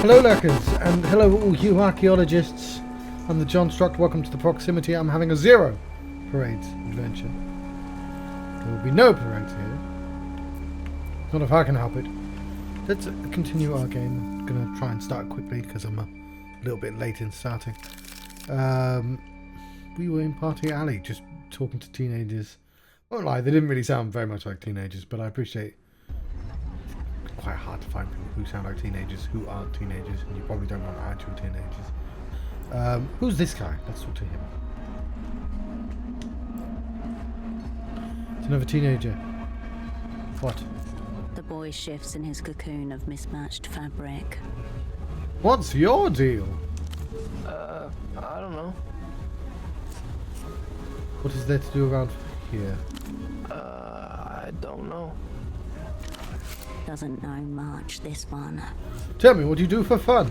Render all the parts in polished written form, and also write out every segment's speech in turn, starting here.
Hello lurkers, and hello all you archaeologists. I'm the John Struct, welcome to the proximity. I'm having a zero parades adventure. There will be no parades here. Not if I can help it. Let's continue our game. I'm going to try and start quickly because I'm a little bit late in starting. We were in Party Alley just talking to teenagers. I won't lie, they didn't really sound very much like teenagers, but I appreciate it's quite hard to find people who sound like teenagers who aren't teenagers, and you probably don't want actual teenagers. Who's this guy? Let's talk to him. It's another teenager. What? The boy shifts in his cocoon of mismatched fabric. What's your deal? I don't know. What is there to do around here? I don't know. Doesn't know much, this one. Tell me, what do you do for fun?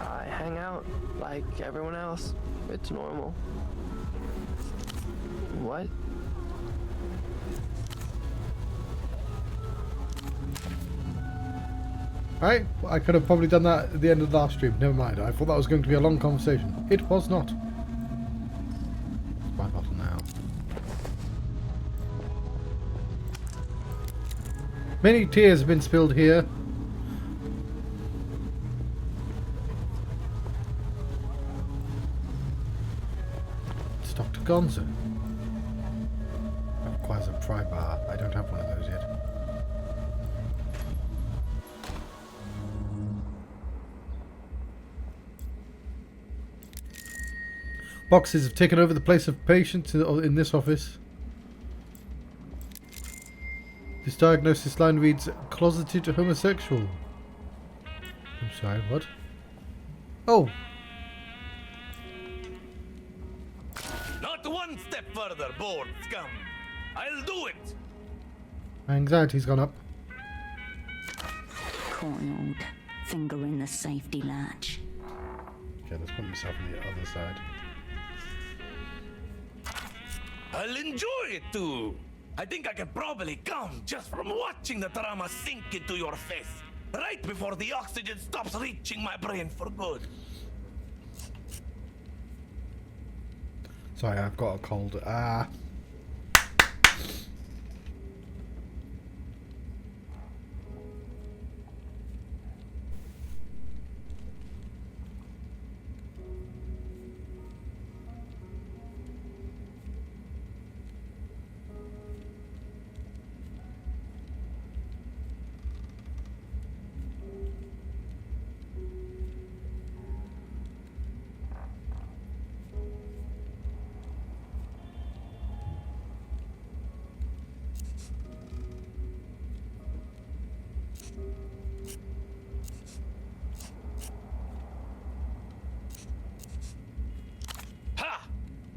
I hang out like everyone else. It's normal. What? Right, well, I could have probably done that at the end of the last stream. Never mind, I thought that was going to be a long conversation. It was not. It's my bottle now. Many tears have been spilled here. It's Dr. Gonza. That requires a pry bar. I don't have one of those yet. Boxes have taken over the place of patients in this office. This diagnosis line reads, closeted homosexual. I'm sorry, what? Oh! Not one step further, bored scum. I'll do it! My anxiety's gone up. Coiled, finger in the safety latch. Okay, let's put myself on the other side. I'll enjoy it too. I think I can probably come just from watching the trauma sink into your face, right before the oxygen stops reaching my brain for good. Sorry, I've got a cold. Ha!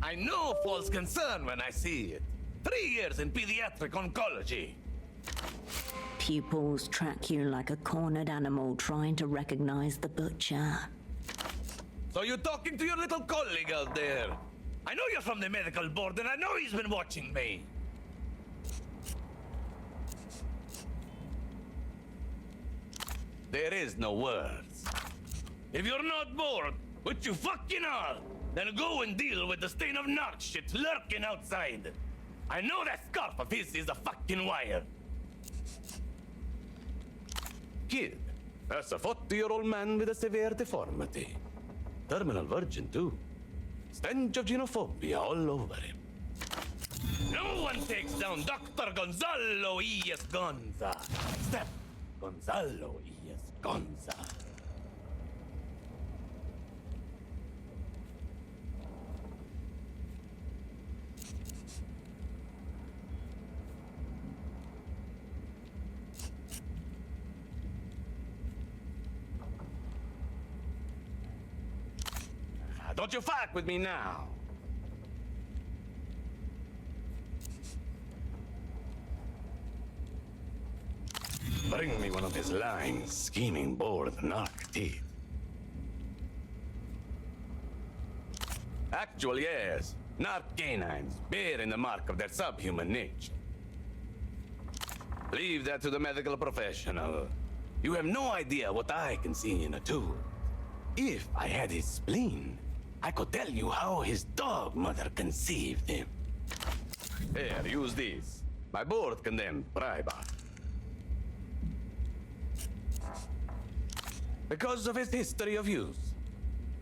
I know false concern when I see it. 3 years in pediatric oncology. Pupils track you like a cornered animal trying to recognize the butcher. So you're talking to your little colleague out there. I know you're from the medical board and I know he's been watching me. There is no words. If you're not bored, which you fucking are, then go and deal with the stain of narc shit lurking outside. I know that scarf of his is a fucking wire. Kid, that's a 40-year-old man with a severe deformity. Terminal virgin, too. Stench of xenophobia all over him. No one takes down Dr. Gonzalo E.S. Gonza. Step Gonzalo E.S. Gonza. Don't you fuck with me now. Bring me one of his lying, scheming, bored narc teeth. Actual, yes. Narc canines, bearing the mark of their subhuman nature. Leave that to the medical professional. You have no idea what I can see in a tube. If I had his spleen, I could tell you how his dog mother conceived him. Here, use this. My board condemned briber. Because of his history of use.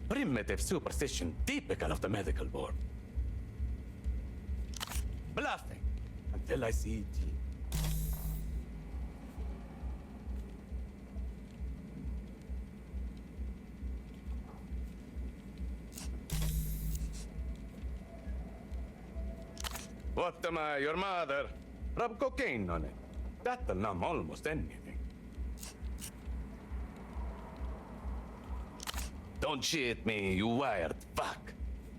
Primitive superstition typical of the medical board. Bluffing until I see teeth. What am I, your mother? Rub cocaine on it. That'll numb almost anything. Don't shit me, you wired fuck.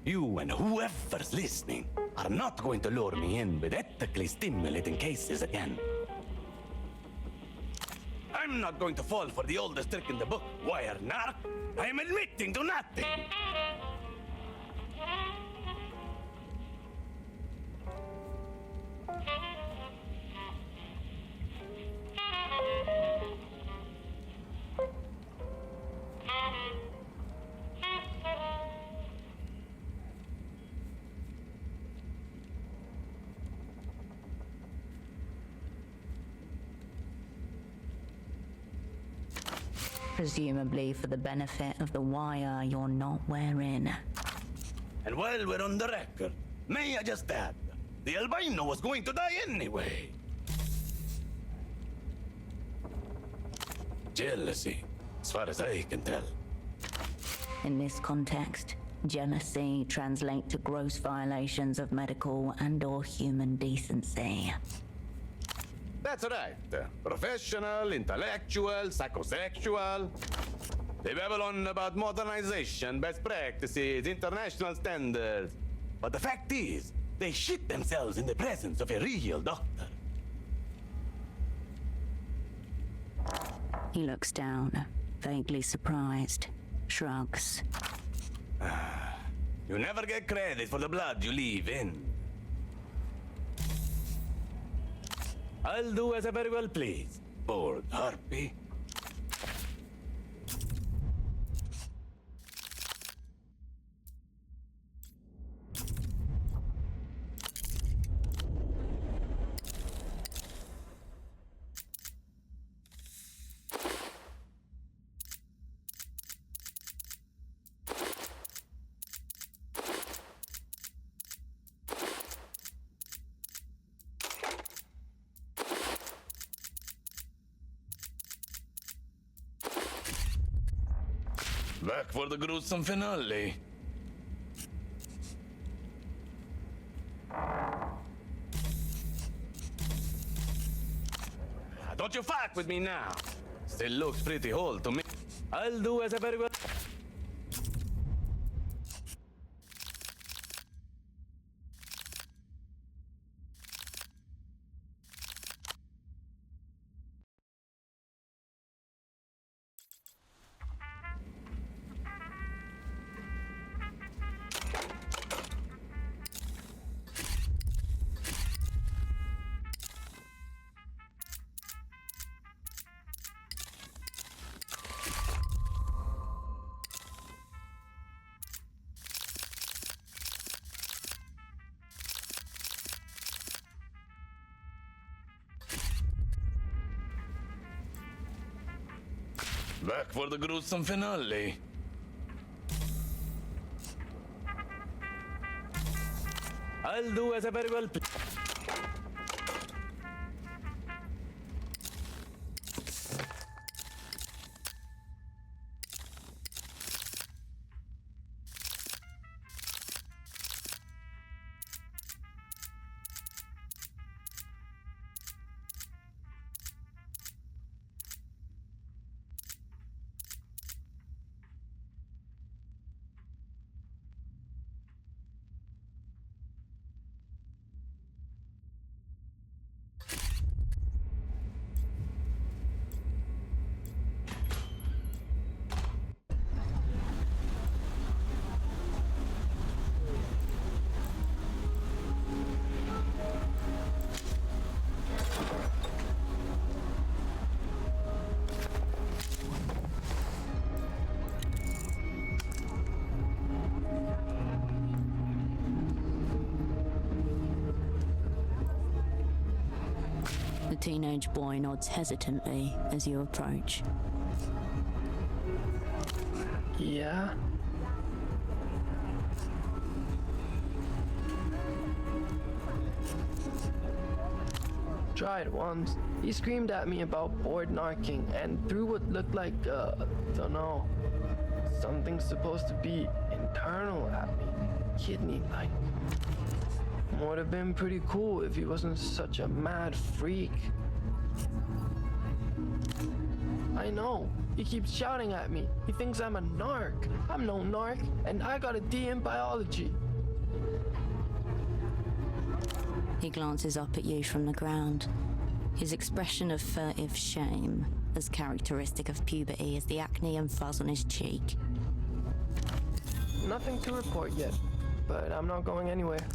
You and whoever's listening are not going to lure me in with ethically stimulating cases again. I'm not going to fall for the oldest trick in the book, wire narc. I am admitting to nothing. Presumably for the benefit of the wire you're not wearing. And while we're on the record, may I just add, the albino was going to die anyway. Jealousy, as far as I can tell. In this context, jealousy translates to gross violations of medical and/or human decency. That's right. Professional, intellectual, psychosexual. They babble on about modernization, best practices, international standards. But the fact is, they shit themselves in the presence of a real doctor. He looks down, vaguely surprised, shrugs. You never get credit for the blood you leave in. I'll do as I very well please, bored harpy. Back for the gruesome finale. Don't you fuck with me now. Still looks pretty whole to me. I'll do as I very well. Back for the gruesome finale. I'll do as I very well please. teenage boy nods hesitantly as you approach. Yeah? Tried once. He screamed at me about board narking and threw what looked like, don't know, something supposed to be internal at me. Kidney-like. Would have been pretty cool if he wasn't such a mad freak. I know. He keeps shouting at me. He thinks I'm a narc. I'm no narc, and I got a D in biology. He glances up at you from the ground. His expression of furtive shame, as characteristic of puberty as the acne and fuzz on his cheek. Nothing to report yet, but I'm not going anywhere.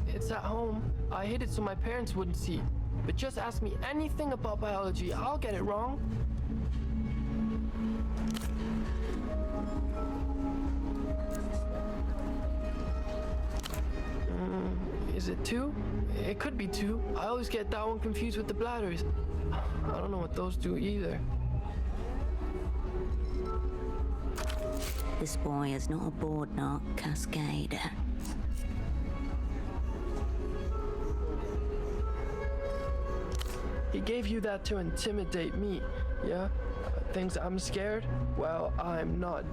It's at home. I hid it so my parents wouldn't see. But just ask me anything about biology, I'll get it wrong. Is it 2? It could be 2. I always get that one confused with the bladders. I don't know what those do either. This boy is not a board narc cascade. He gave you that to intimidate me, yeah? Thinks I'm scared? Well, I'm not.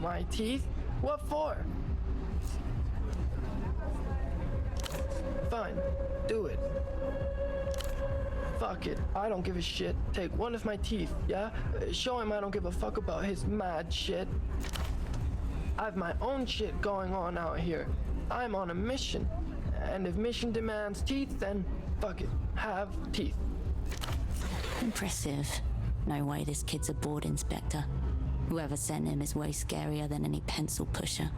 My teeth? What for? Fine, do it. Fuck it, I don't give a shit. Take one of my teeth, yeah? Show him I don't give a fuck about his mad shit. I have my own shit going on out here. I'm on a mission. And if mission demands teeth, then fuck it, have teeth. Impressive. No way this kid's a board inspector. Whoever sent him is way scarier than any pencil pusher.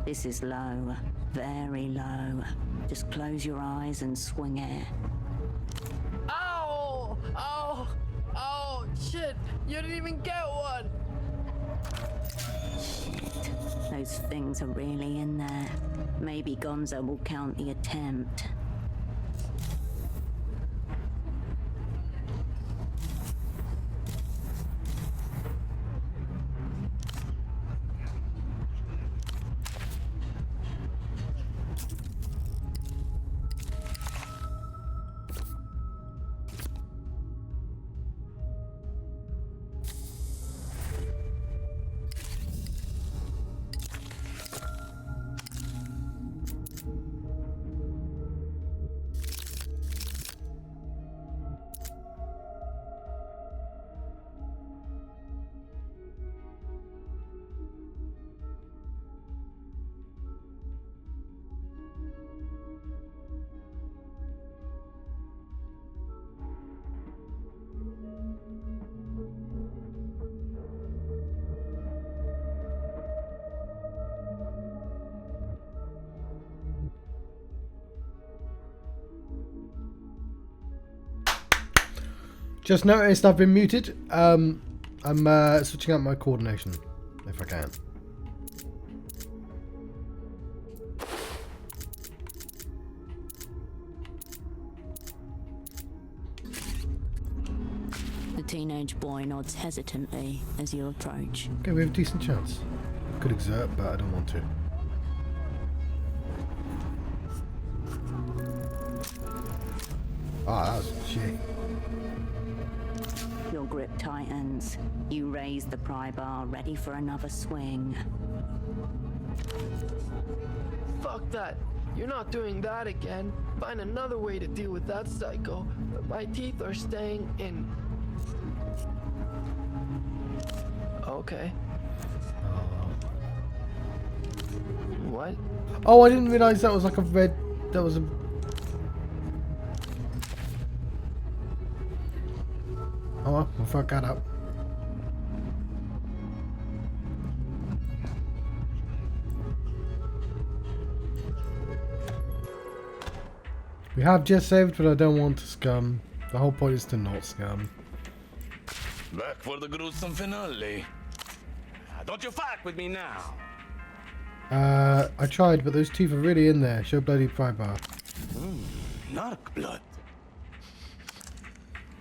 This is low, very low. Just close your eyes and swing it. Ow! Ow! Ow! Shit! You didn't even get one! Shit, those things are really in there. Maybe Gonzo will count the attempt. Just noticed I've been muted. I'm switching out my coordination, if I can. The teenage boy nods hesitantly as you approach. Okay, we have a decent chance. I could exert, but I don't want to. Ah, that was shitty. Your grip tightens. You raise the pry bar, ready for another swing. Fuck that. You're not doing that again. Find another way to deal with that psycho. But my teeth are staying in. Okay. What? Oh, I didn't realise that was like a red... That was a... Oh well, we'll fuck that up. We have just saved, but I don't want to scum. The whole point is to not scum. Back for the gruesome finale. Don't you fuck with me now. I tried, but those teeth are really in there. Show bloody pry bar. Narc blood.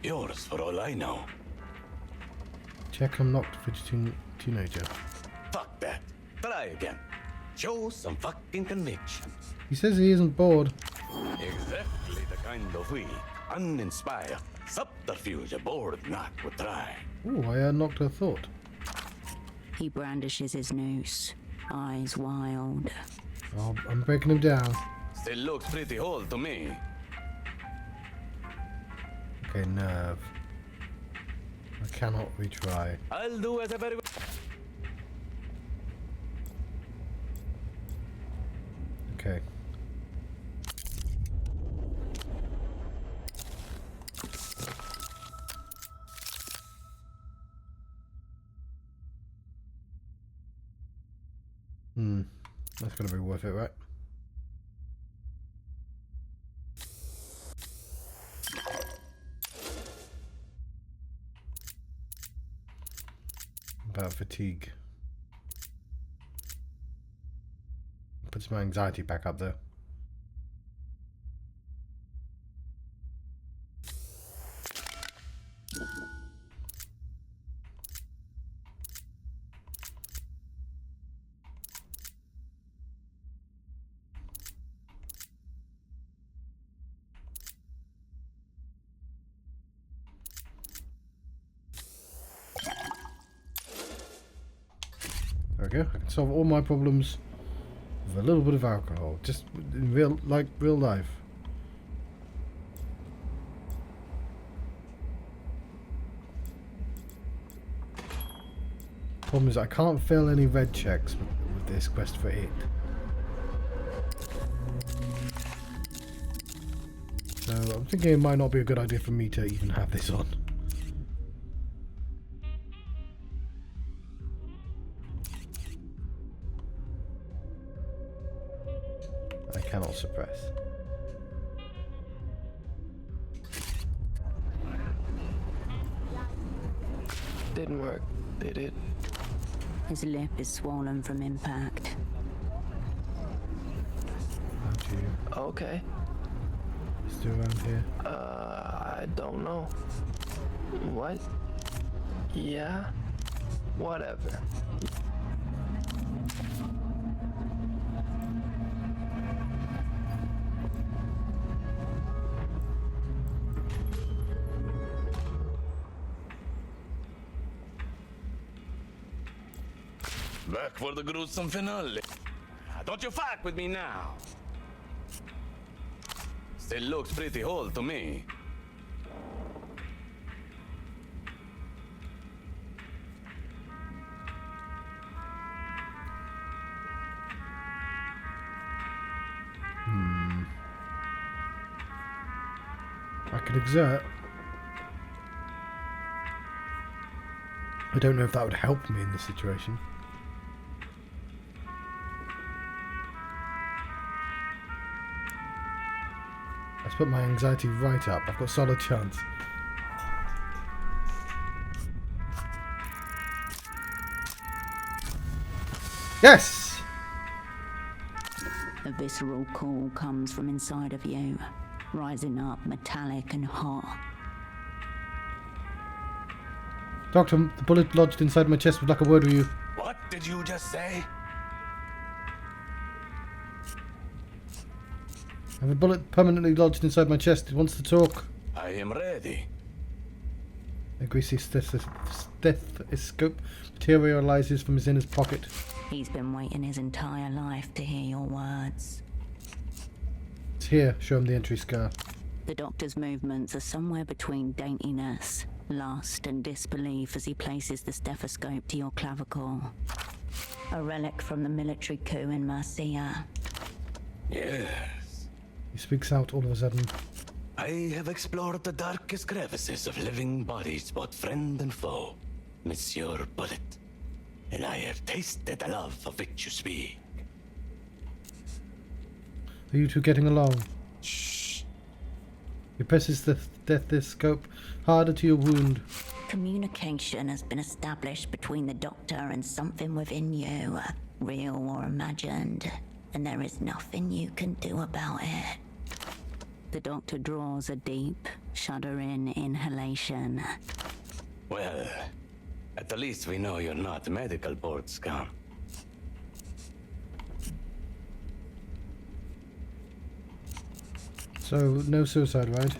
Yours for all I know. Check I'm not fidgeting teenager. Fuck that. Try again. Show some fucking conviction. He says he isn't bored. Exactly the kind of weak, uninspired subterfuge a bored narc would try. Ooh, I unlocked her thought. He brandishes his noose, eyes wild. Oh, I'm breaking him down. Still looks pretty whole to me. Okay, nerve. I cannot retry. I'll do as a very well. Okay. That's gonna be worth it, right? About fatigue. Puts my anxiety back up though. There we go. I can solve all my problems with a little bit of alcohol, just in real life. Problem is I can't fill any red checks with this quest for it. So I'm thinking it might not be a good idea for me to even have this on. I cannot suppress. Didn't work, did it? His lip is swollen from impact. Aren't you Okay. still around here? I don't know. What? Yeah? Whatever. Back for the gruesome finale. Don't you fuck with me now. Still looks pretty whole to me. I could exert. I don't know if that would help me in this situation. Let's put my anxiety right up. I've got a solid chance. Yes! A visceral call comes from inside of you, rising up metallic and hot. Doctor, the bullet lodged inside my chest would like a word with you. What did you just say? I have a bullet permanently lodged inside my chest. It wants to talk. I am ready. A greasy stethoscope materializes from his inner pocket. He's been waiting his entire life to hear your words. It's here. Show him the entry scar. The doctor's movements are somewhere between daintiness, lust and disbelief as he places the stethoscope to your clavicle. A relic from the military coup in Marcia. Yes. He speaks out all of a sudden. I have explored the darkest crevices of living bodies, both friend and foe, Monsieur Bullet. And I have tasted the love of which you speak. Are you two getting along? Shh. He presses the stethoscope harder to your wound. Communication has been established between the doctor and something within you, real or imagined, and there is nothing you can do about it. The doctor draws a deep, shuddering inhalation. Well, at the least we know you're not medical board scum. So, no suicide, right?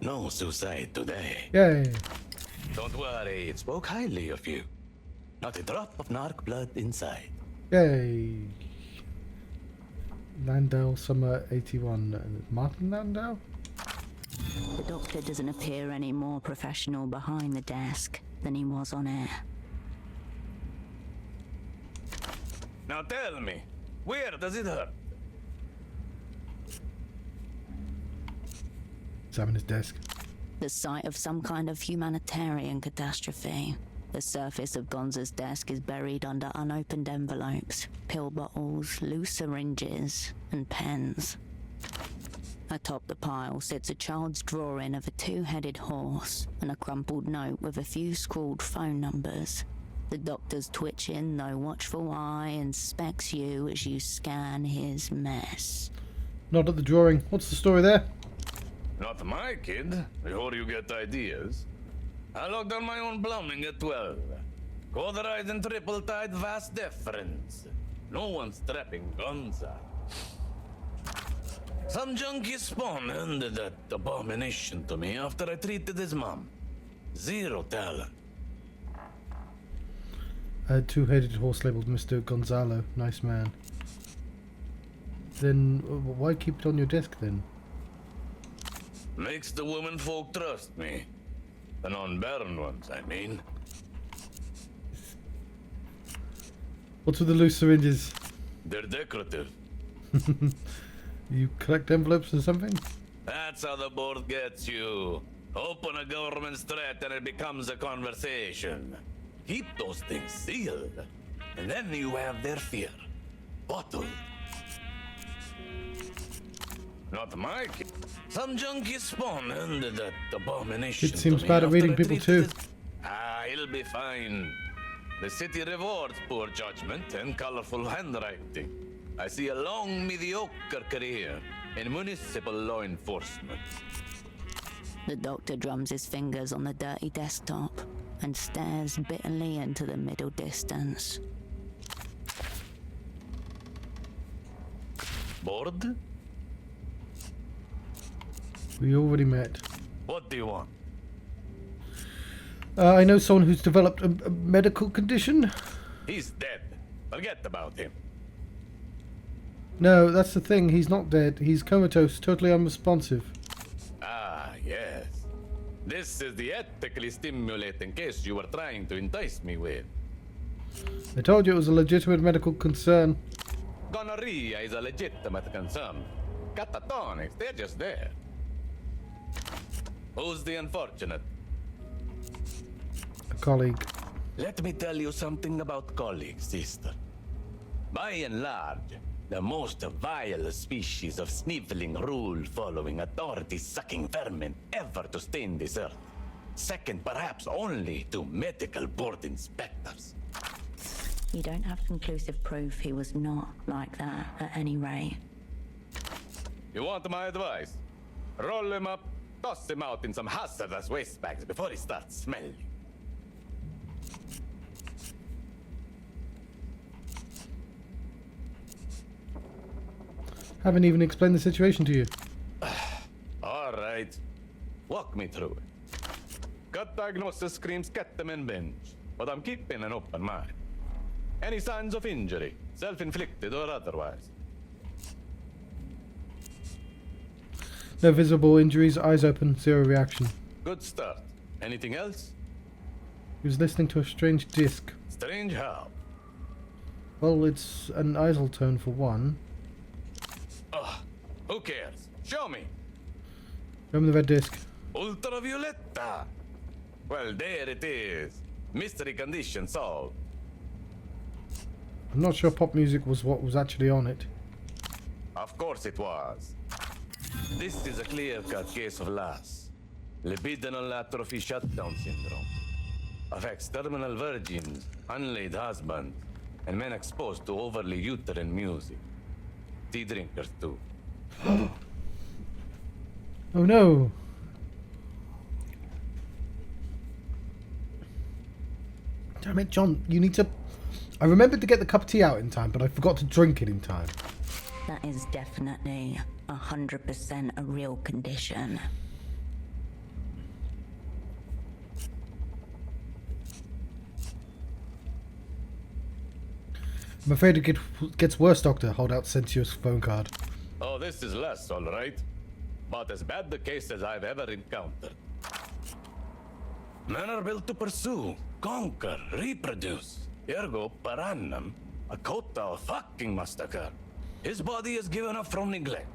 No suicide today. Yay! Don't worry, it spoke highly of you. Not a drop of narc blood inside. Yay! Landau, summer 81. Martin Landau? The doctor doesn't appear any more professional behind the desk than he was on it. Now tell me, where does it hurt? Examine his desk. The site of some kind of humanitarian catastrophe. The surface of Gonza's desk is buried under unopened envelopes, pill bottles, loose syringes, and pens. Atop the pile sits a child's drawing of a two-headed horse and a crumpled note with a few scrawled phone numbers. The doctor's twitching, though watchful eye inspects you as you scan his mess. Not at the drawing. What's the story there? Not my kid, before you get ideas. I locked on my own plumbing at 12. Cauterized and triple-tied vast deference. No one's trapping Gonza. Some junkie spawn handed that abomination to me after I treated his mom. Zero talent. A two-headed horse labeled Mr. Gonzalo. Nice man. Then why keep it on your desk then? Makes the women folk trust me. The non-barren ones, I mean. What's with the loose syringes? They're decorative. You collect envelopes or something? That's how the board gets you. Open a government threat and it becomes a conversation. Keep those things sealed, and then you have their fear. Bottled. Not my kid. Some junkie spawn handed that abomination. It seems to me bad at after reading I people treated too. he'll be fine. The city rewards poor judgment and colorful handwriting. I see a long, mediocre career in municipal law enforcement. The doctor drums his fingers on the dirty desktop and stares bitterly into the middle distance. Bored? We already met. What do you want? I know someone who's developed a medical condition. He's dead. Forget about him. No, that's the thing. He's not dead. He's comatose, totally unresponsive. Ah, yes. This is the ethically stimulating case you were trying to entice me with. I told you it was a legitimate medical concern. Gonorrhea is a legitimate concern. Catatonics, they're just there. Who's the unfortunate? A colleague. Let me tell you something about colleagues, sister. By and large, the most vile species of sniveling, rule-following, authority-sucking vermin ever to stain this earth. Second, perhaps only, to medical board inspectors. You don't have conclusive proof he was not like that, at any rate. You want my advice? Roll him up, toss him out in some hazardous waste bags before he starts smelling. Haven't even explained the situation to you. All right. Walk me through it. Gut diagnosis screams ketamine binge, but I'm keeping an open mind. Any signs of injury, self-inflicted or otherwise? No visible injuries, eyes open, zero reaction. Good start. Anything else? He was listening to a strange disc. Strange how? Well, it's an isoltone for one. Ugh, who cares? Show me. Show me the red disc. Ultravioletta. Well, there it is. Mystery condition solved. I'm not sure pop music was what was actually on it. Of course it was. This is a clear-cut case of LAS. Libidinal atrophy shutdown syndrome. Affects terminal virgins, unlaid husbands, and men exposed to overly uterine music. Tea drinkers too. Oh no! Damn it, John, you need to... I remembered to get the cup of tea out in time, but I forgot to drink it in time. That is definitely 100% a real condition. I'm afraid it gets worse, Doctor. Hold out sensuous phone card. Oh, this is less, all right. But as bad the case as I've ever encountered. Men are built to pursue, conquer, reproduce. Ergo, per annum, a quota of fucking must occur. His body is given up from neglect.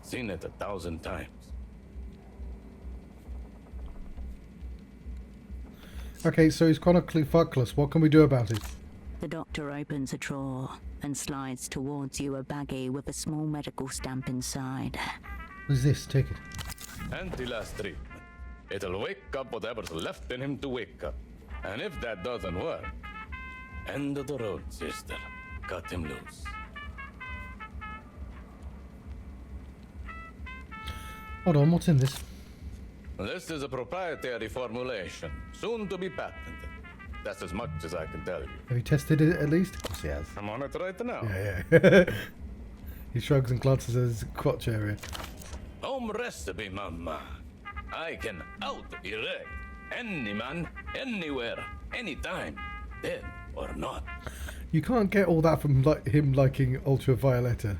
Seen it 1,000 times. Okay, so he's chronically fuckless. What can we do about it? The doctor opens a drawer and slides towards you a baggie with a small medical stamp inside. What is this? Take it. Anti-last treatment. It'll wake up whatever's left in him to wake up. And if that doesn't work, end of the road, sister. Cut him loose. Hold on, what's in this? This is a proprietary formulation, soon to be patented. That's as much as I can tell you. Have you tested it at least? Of course he has. I'm on it right now. Yeah. He shrugs and glances at his crotch area. Home recipe, mama. I can out-erect any man, anywhere, anytime, dead or not. You can't get all that from him liking Ultravioletta.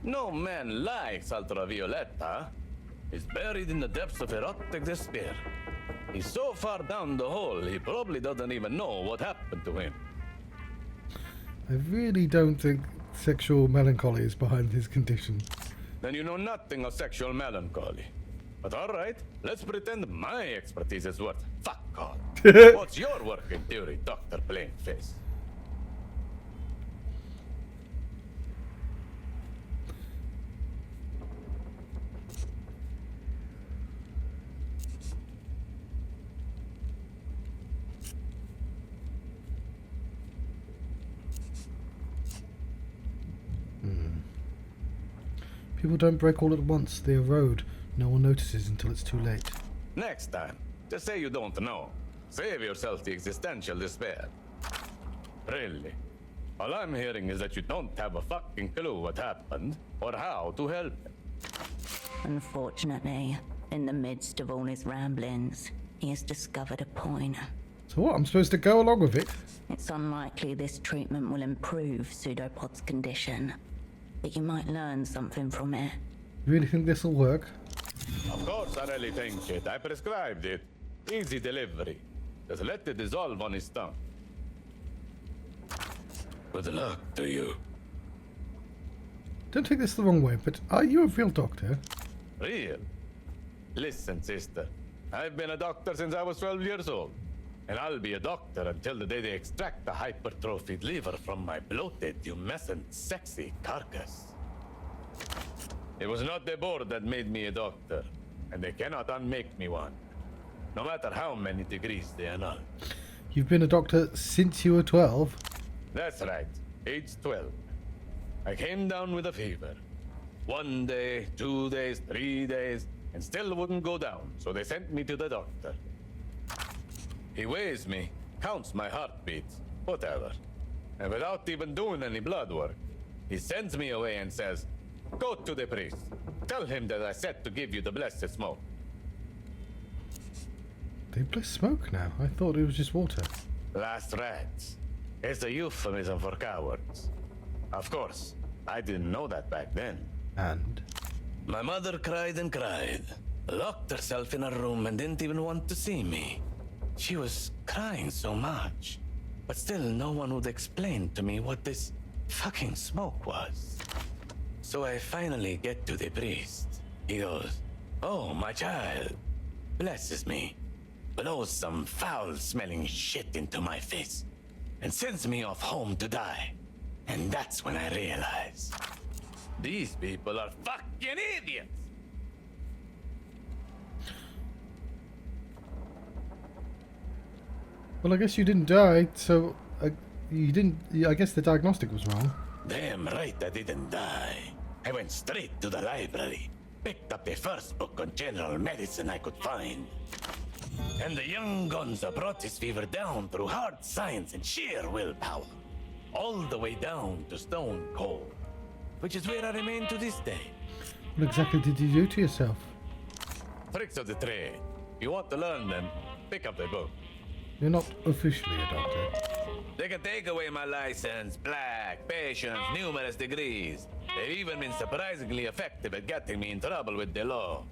No man likes Ultravioletta. He's buried in the depths of erotic despair. He's so far down the hole, he probably doesn't even know what happened to him. I really don't think sexual melancholy is behind his condition. Then you know nothing of sexual melancholy. But alright, let's pretend my expertise is worth fuck all. What's your working theory, Dr. Plainface? People don't break all at once, they erode. No one notices until it's too late. Next time, just say you don't know. Save yourself the existential despair. Really? All I'm hearing is that you don't have a fucking clue what happened or how to help him. Unfortunately, in the midst of all his ramblings, he has discovered a point. So what, I'm supposed to go along with it? It's unlikely this treatment will improve Pseudopod's condition, but you might learn something from it. You really think this'll work? Of course I really think it. I prescribed it. Easy delivery. Just let it dissolve on his tongue. Good luck to you. Don't take this the wrong way, but are you a real doctor? Real? Listen, sister. I've been a doctor since I was 12 years old. And I'll be a doctor until the day they extract the hypertrophied liver from my bloated, tumescent, sexy carcass. It was not the board that made me a doctor, and they cannot unmake me one, no matter how many degrees they annul. You've been a doctor since you were 12? That's right. Age 12. I came down with a fever. 1 day, 2 days, 3 days, and still wouldn't go down, so they sent me to the doctor. He weighs me, counts my heartbeats, whatever. And without even doing any blood work, he sends me away and says, "Go to the priest. Tell him that I said to give you the blessed smoke." They bless smoke now. I thought it was just water. Last rats. It's a euphemism for cowards. Of course, I didn't know that back then. And My mother cried and cried, locked herself in her room and didn't even want to see me. She was crying so much, but still no one would explain to me what this fucking smoke was. So I finally get to the priest. He goes, "Oh, my child," blesses me, blows some foul-smelling shit into my face, and sends me off home to die. And that's when I realize these people are fucking idiots. well, I guess you didn't die, so you didn't. I guess the diagnostic was wrong. Damn right I didn't die. I went straight to the library, picked up the first book on general medicine I could find. And the young Gonza brought his fever down through hard science and sheer willpower, all the way down to stone cold, which is where I remain to this day. What exactly did you do to yourself? Tricks of the trade. If you want to learn them, pick up the book. You're not officially a doctor. They can take away my license, black, patience, numerous degrees. They've even been surprisingly effective at getting me in trouble with the law.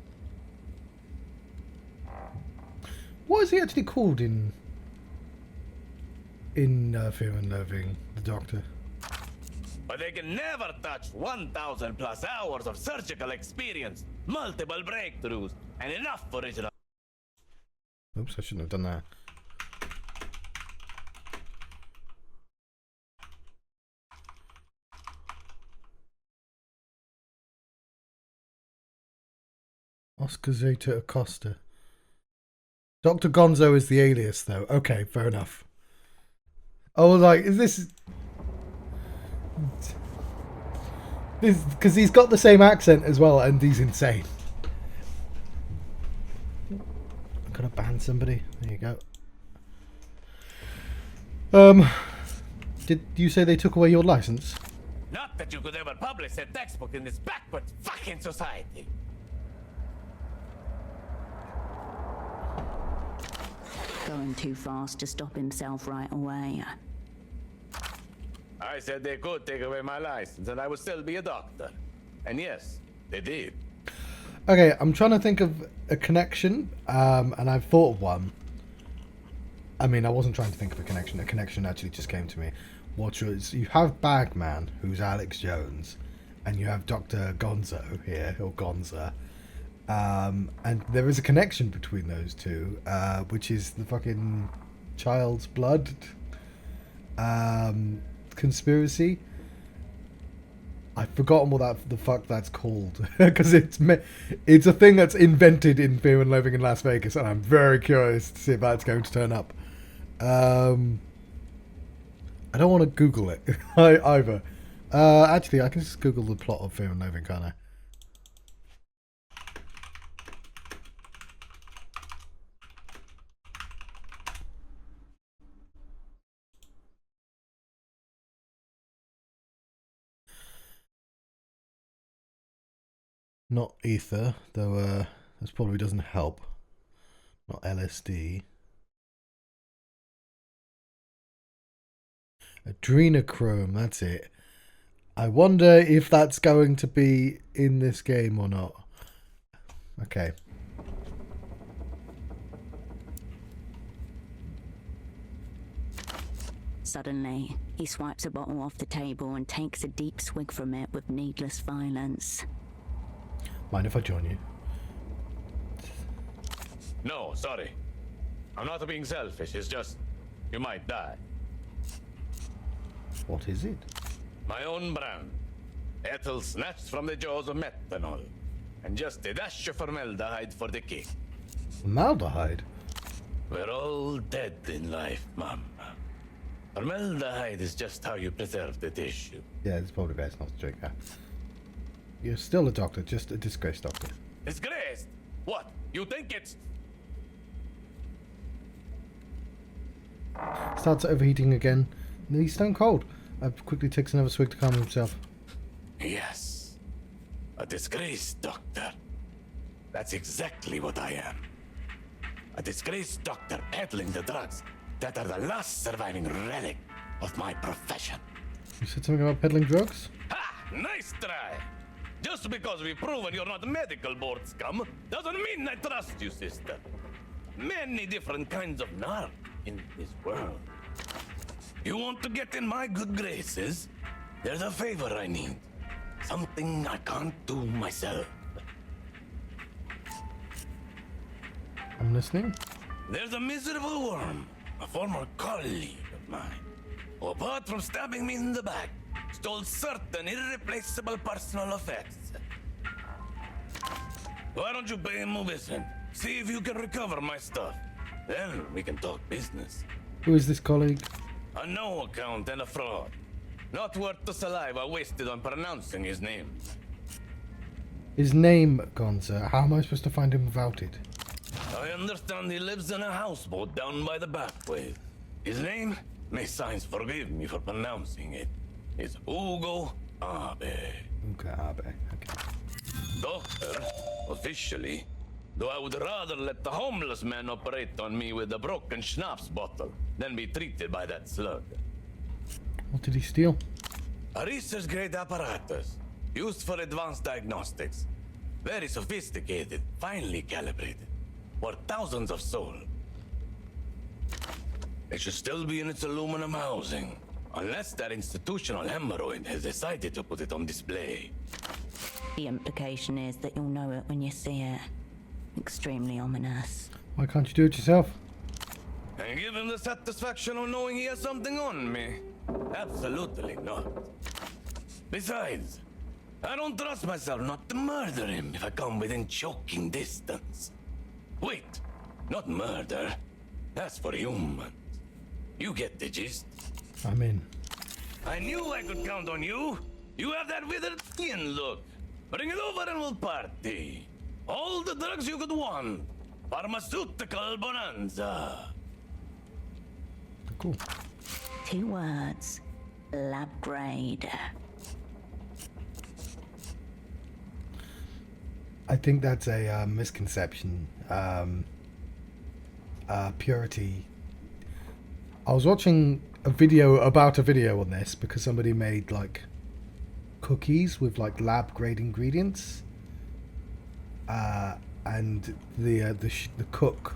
What is he actually called in Fear and Loathing, the Doctor? But they can never touch 1,000 plus hours of surgical experience, multiple breakthroughs, and enough original. Oops, I shouldn't have done that. Oscar Zeta Acosta. Dr. Gonzo is the alias, though. Okay, fair enough. I was like, is this... Because he's got the same accent as well, and he's insane. I'm gonna ban somebody. There you go. Did you say they took away your license? Not that you could ever publish a textbook in this backward fucking society. Going too fast to stop himself right away. I said they could take away my license and I would still be a doctor. And yes, they did. Okay, I'm trying to think of a connection, and I've thought of one. I mean, I wasn't trying to think of a connection. A connection actually just came to me. Which was, you have Bagman, who's Alex Jones, and you have Dr. Gonzo here, or Gonza. And there is a connection between those two, which is the fucking child's blood conspiracy. I've forgotten what the fuck that's called, because it's a thing that's invented in Fear and Loathing in Las Vegas, and I'm very curious to see if that's going to turn up. I don't want to Google it either. Actually, I can just Google the plot of Fear and Loathing, can't I? Not ether, though this probably doesn't help. Not LSD. Adrenochrome, that's it. I wonder if that's going to be in this game or not. Okay. Suddenly, he swipes a bottle off the table and takes a deep swig from it with needless violence. Mind if I join you? No, sorry. I'm not being selfish, it's just, you might die. What is it? My own brand. Ethyl snatched from the jaws of methanol. And just a dash of formaldehyde for the kick. Formaldehyde? We're all dead in life, Mom. Formaldehyde is just how you preserve the tissue. Yeah, it's probably best not to drink that. You're still a doctor, just a disgraced doctor. Disgraced? What? You think it's... Starts overheating again. He's stone cold. Quickly takes another swig to calm himself. Yes. A disgraced doctor. That's exactly what I am. A disgraced doctor peddling the drugs that are the last surviving relic of my profession. You said something about peddling drugs? Ha! Nice try! Just because we've proven you're not medical board scum doesn't mean I trust you, sister. Many different kinds of narc in this world. You want to get in my good graces? There's a favor I need. Something I can't do myself. I'm listening. There's a miserable worm, a former colleague of mine, who, apart from stabbing me in the back, stole certain irreplaceable personal effects. Why don't you pay him a visit? See if you can recover my stuff. Then we can talk business. Who is this colleague? A no account and a fraud. Not worth the saliva wasted on pronouncing his name. His name, Gonza. How am I supposed to find him without it? I understand he lives in a houseboat down by the backway. His name, may science forgive me for pronouncing it, is Hugo Abe. Okay, Abe. Okay. Doctor, officially, though I would rather let the homeless man operate on me with a broken schnapps bottle than be treated by that slug. What did he steal? A research-grade apparatus used for advanced diagnostics. Very sophisticated, finely calibrated, worth thousands of soul. It should still be in its aluminum housing, unless that institutional hemorrhoid has decided to put it on display. The implication is that you'll know it when you see it. Extremely ominous. Why can't you do it yourself? And give him the satisfaction of knowing he has something on me? Absolutely not. Besides, I don't trust myself not to murder him if I come within choking distance. Wait, not murder. That's for humans. You get the gist. I'm in. I knew I could count on you. You have that withered skin look. Bring it over and we'll party. All the drugs you could want. Pharmaceutical bonanza. Cool. 2 words. Lab grade. I think that's a misconception. Purity. I was watching a video about a video on this because somebody made like cookies with like lab grade ingredients, and the cook,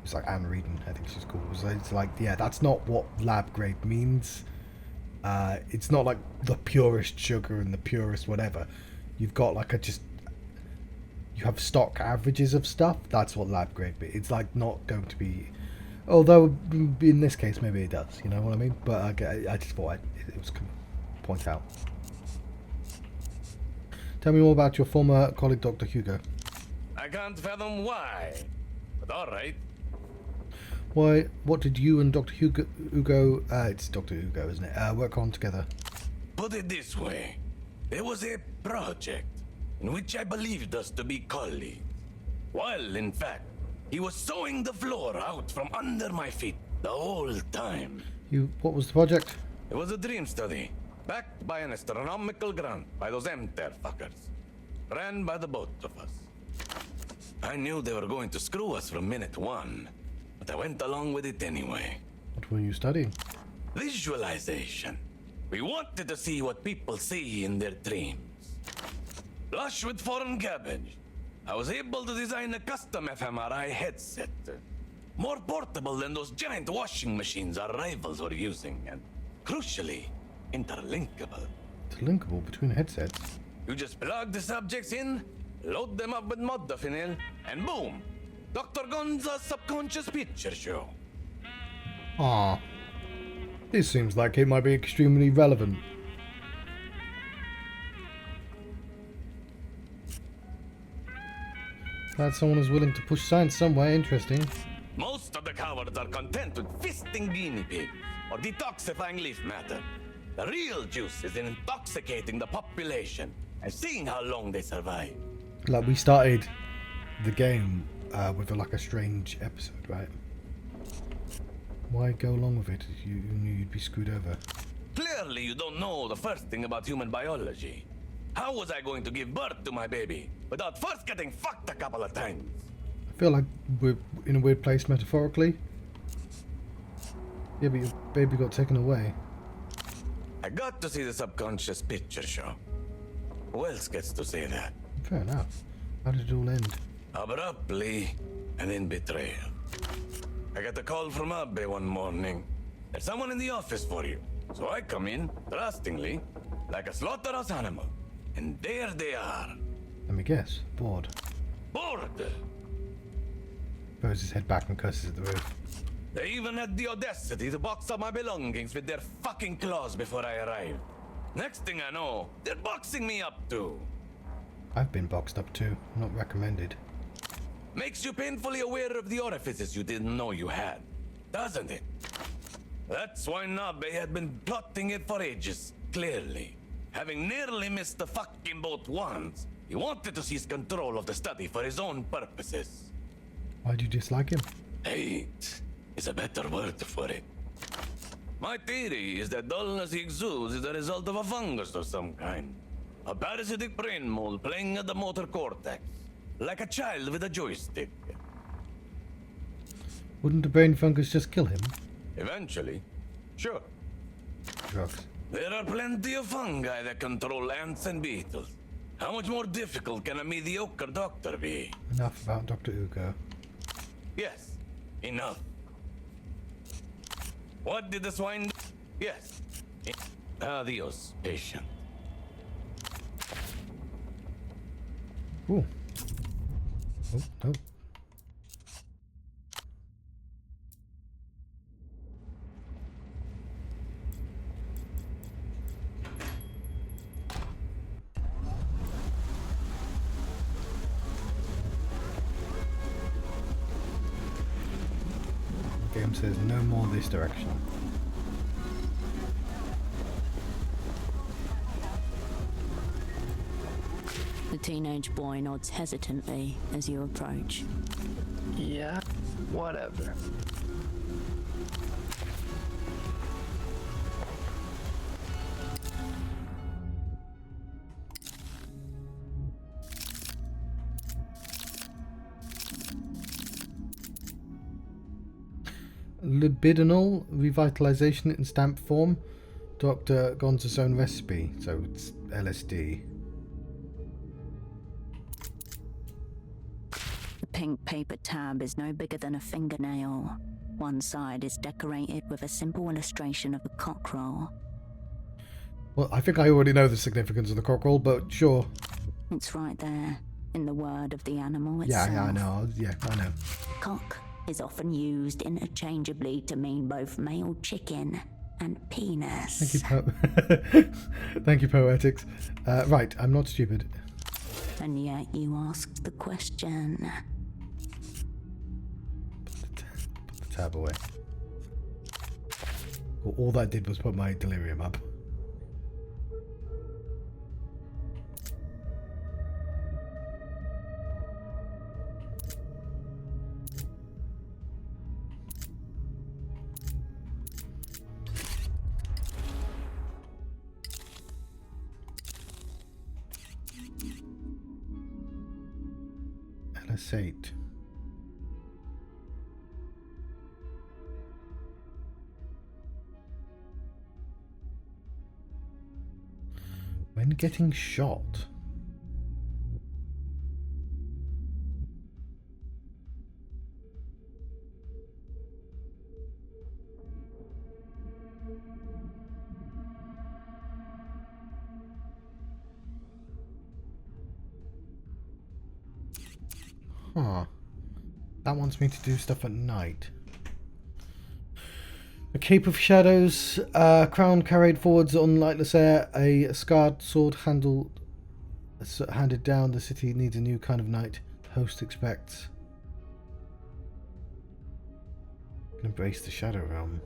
it's like Anne Reedon, I think she's called. It's like, yeah, that's not what lab grade means. It's not like the purest sugar and the purest whatever. You've got like you have stock averages of stuff. That's what lab grade be. It's like not going to be, although in this case maybe it does. You know what I mean? But I just thought it was point out. Tell me more about your former colleague, Dr. Hugo. I can't fathom why, but all right. Why? What did you and Dr. Hugo? It's Dr. Hugo, isn't it? Work on together. Put it this way. There was a project in which I believed us to be colleagues. While, in fact, he was sawing the floor out from under my feet the whole time. What was the project? It was a dream study, backed by an astronomical grant by those MTER fuckers. Ran by the both of us. I knew they were going to screw us from minute one, but I went along with it anyway. What were you studying? Visualization. We wanted to see what people see in their dreams. Flush with foreign cabbage, I was able to design a custom fMRI headset. More portable than those giant washing machines our rivals were using, and crucially, interlinkable. Interlinkable between headsets? You just plug the subjects in, load them up with modafinil, and boom! Dr. Gonza's subconscious picture show. Ah, this seems like it might be extremely relevant. Glad someone is willing to push science somewhere interesting. Most of the cowards are content with fisting guinea pigs. or detoxifying leaf matter. The real juice is in intoxicating the population and seeing how long they survive. Like, we started the game with like a strange episode, right? Why go along with it if you knew you'd be screwed over? Clearly you don't know the first thing about human biology. How was I going to give birth to my baby without first getting fucked a couple of times? I feel like we're in a weird place metaphorically. Yeah, but your baby got taken away. I got to see the subconscious picture show. Who else gets to say that? Fair enough. How did it all end? Abruptly and in betrayal. I got a call from Abbe one morning. There's someone in the office for you. So I come in, trustingly, like a slaughterhouse animal. And there they are. Let me guess. Bored. Bored. Throws his head back and curses at the roof. They even had the audacity to box up my belongings with their fucking claws before I arrived. Next thing I know, they're boxing me up too. I've been boxed up too. Not recommended. Makes you painfully aware of the orifices you didn't know you had, doesn't it? That's why Nabe had been plotting it for ages, clearly. Having nearly missed the fucking boat once, he wanted to seize control of the study for his own purposes. Why do you dislike him? Hate is a better word for it. My theory is that dullness he exudes is the result of a fungus of some kind. A parasitic brain mold playing at the motor cortex, like a child with a joystick. Wouldn't the brain fungus just kill him? Eventually, sure. Drugs. There are plenty of fungi that control ants and beetles. How much more difficult can a mediocre doctor be? Enough about Dr. Ugo. Yes, enough. What did the swine do? Yes. Adios, patient. Ooh. Oh, no. Game says no more this direction. The teenage boy nods hesitantly as you approach. Yeah, whatever. Libidinal revitalization in stamp form. Dr. Gonza's own recipe, so it's LSD. The pink paper tab is no bigger than a fingernail. One side is decorated with a simple illustration of a cockerel. Well, I think I already know the significance of the cockerel, but sure. It's right there, in the word of the animal Yeah, itself. yeah, I know. Yeah, I know. Cock is often used interchangeably to mean both male chicken and penis. Thank you, Thank you, Poetics. Right, I'm not stupid. And yet you asked the question. Put the tab away. All that did was put my delirium up. LS8. When getting shot. Huh. That wants me to do stuff at night. A cape of shadows, crown carried forwards on lightless air, a scarred sword handled, handed down. The city needs a new kind of knight. The host expects. Embrace the shadow realm.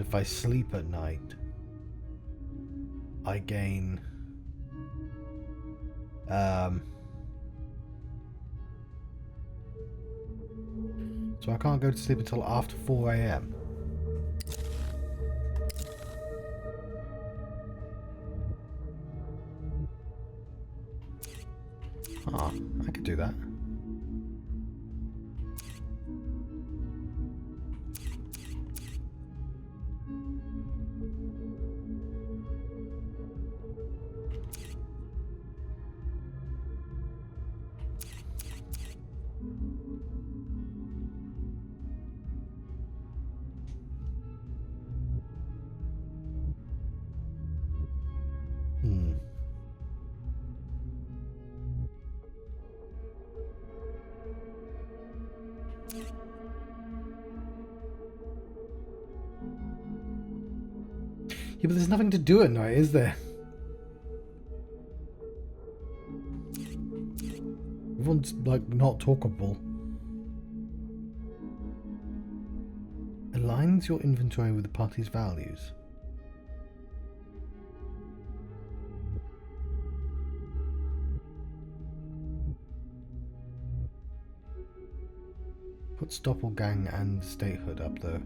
if I sleep at night, I gain so I can't go to sleep until after 4 AM. Ah, I could do that. Yeah, but there's nothing to do at night, is there? Everyone's like not talkable. Aligns your inventory with the party's values. Put Stoppelgang and statehood up though.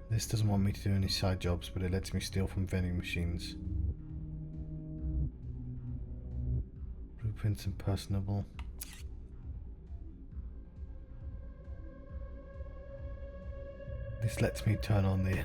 This doesn't want me to do any side jobs, but it lets me steal from vending machines. Blueprints and personable. This lets me turn on the...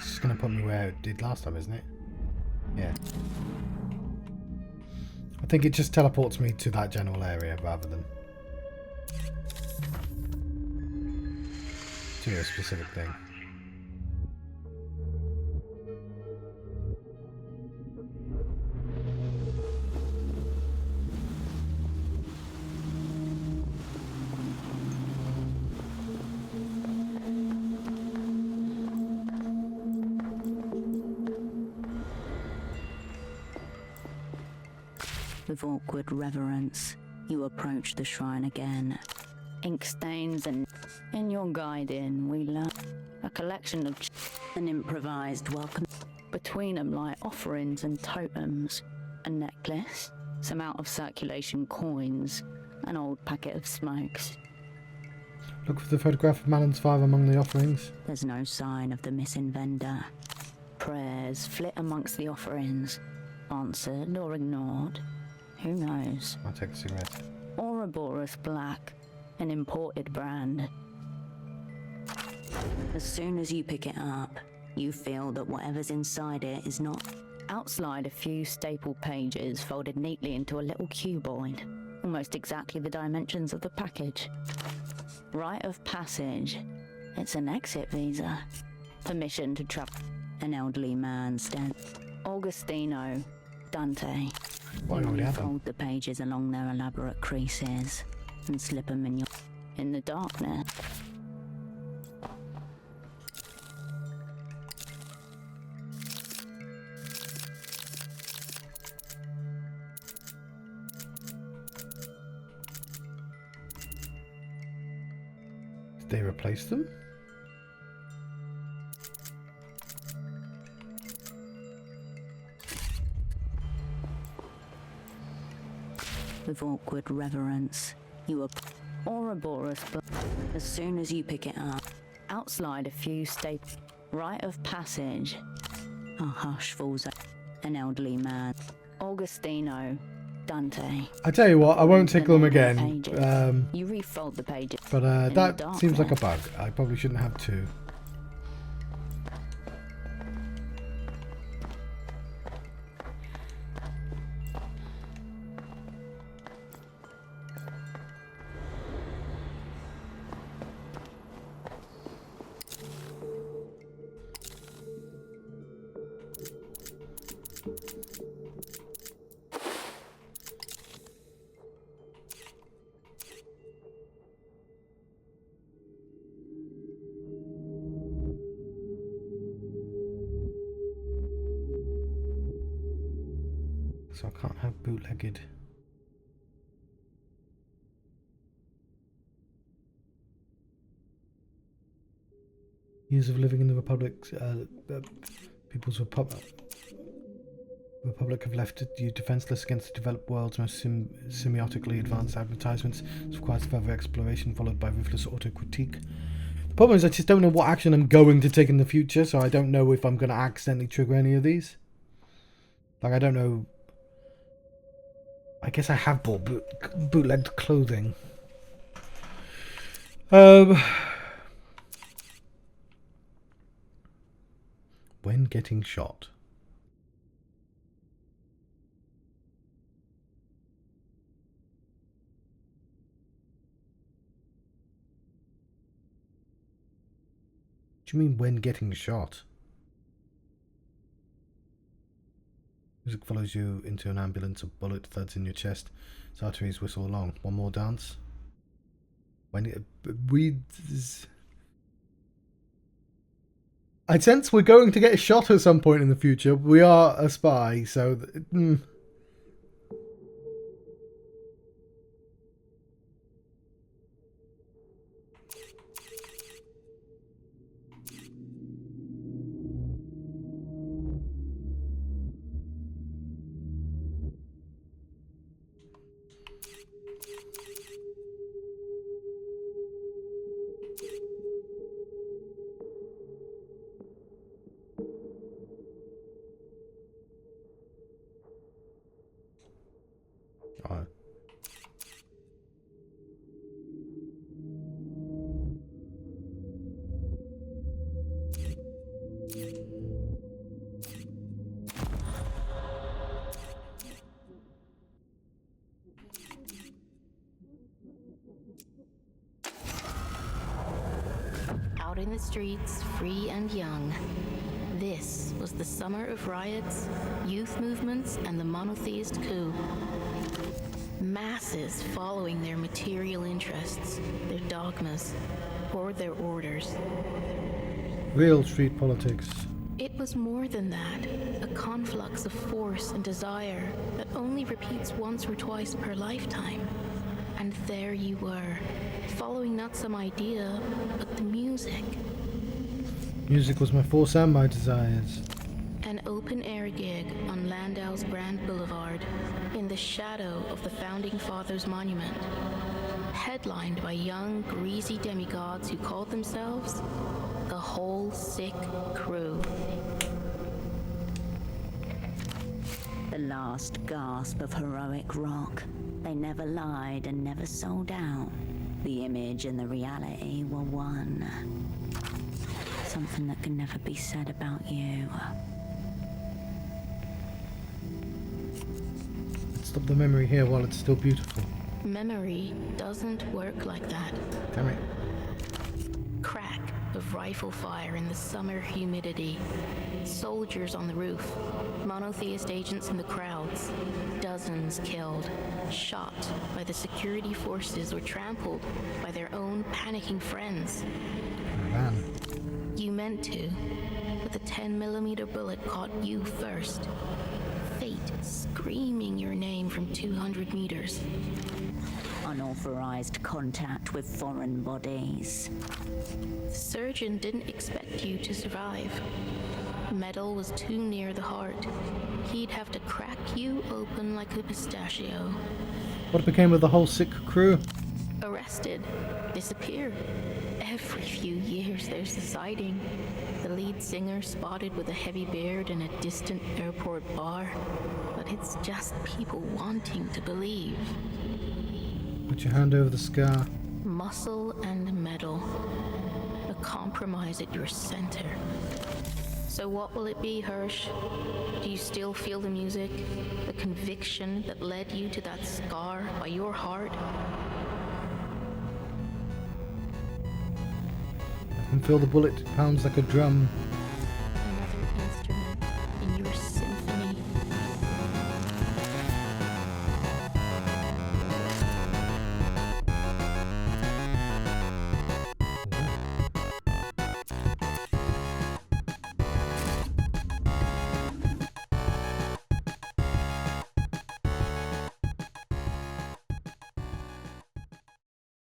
It's going to put me where it did last time, isn't it? Yeah. I think it just teleports me to that general area rather than to a specific thing. With awkward reverence, you approach the shrine again. Ink stains and in your guide-in, we learn a collection of an improvised welcome. Between them lie offerings and totems, a necklace, some out-of-circulation coins, an old packet of smokes. Look for the photograph of Malon's father among the offerings. There's no sign of the missing vendor. Prayers flit amongst the offerings, answered or ignored. Who knows? I'll take a cigarette. Ouroboros Black, an imported brand. As soon as you pick it up, you feel that whatever's inside it is not. Outslide a few staple pages folded neatly into a little cuboid, almost exactly the dimensions of the package. Rite of passage. It's an exit visa. Permission to travel. An elderly man stands. Augustino, Dante. Why would You happen? fold the pages along their elaborate creases and slip them in the darkness. they replace them? With awkward reverence, you Ouroboros, but as soon as you pick it up, outslide a few steps. Rite of passage. A hush falls over an elderly man. Augustino. Dante. I tell you what, I won't tickle them again. You refold the pages. But that seems like a bug. I probably shouldn't have two. So I can't have bootlegged. Years of living in the Republic, People's Republic have left you defenseless against the developed world's most semiotically advanced advertisements. This requires further exploration followed by ruthless auto-critique. The problem is I just don't know what action I'm going to take in the future, so I don't know if I'm going to accidentally trigger any of these. Like, I don't know. I guess I have bought bootlegged clothing. When getting shot. What do you mean when getting shot? Music follows you into an ambulance, a bullet thuds in your chest, its arteries whistle along. One more dance. I sense we're going to get shot at some point in the future. We are a spy, so... Out in the streets, free and young. This was the summer of riots, youth movements, and the monotheist coup. Masses following their material interests, their dogmas, or their orders. Real street politics. It was more than that, a conflux of force and desire that only repeats once or twice per lifetime. And there you were, following not some idea, but the music. Music was my force and my desires. An open-air gig on Landau's Grand Boulevard, in the shadow of the Founding Fathers Monument. Headlined by young, greasy demigods who called themselves the Whole Sick Crew. The last gasp of heroic rock. They never lied and never sold out. The image and the reality were one. Something that can never be said about you. Stop the memory here while it's still beautiful. Memory doesn't work like that. Damn it. Crack of rifle fire in the summer humidity. Soldiers on the roof. Monotheist agents in the crowds. Dozens killed. Shot by the security forces or trampled by their own panicking friends. I ran. You meant to, but the 10mm bullet caught you first. Fate screaming your name from 200 meters. Unauthorized contact with foreign bodies. The surgeon didn't expect you to survive. Metal was too near the heart. He'd have to crack you open like a pistachio. What became of the whole sick crew? Arrested. Disappeared. Every few years there's a sighting. The lead singer spotted with a heavy beard in a distant airport bar. But it's just people wanting to believe. Put your hand over the scar. Muscle and metal. A compromise at your center. So what will it be, Hirsch? Do you still feel the music? The conviction that led you to that scar by your heart? I can feel the bullet pounds like a drum.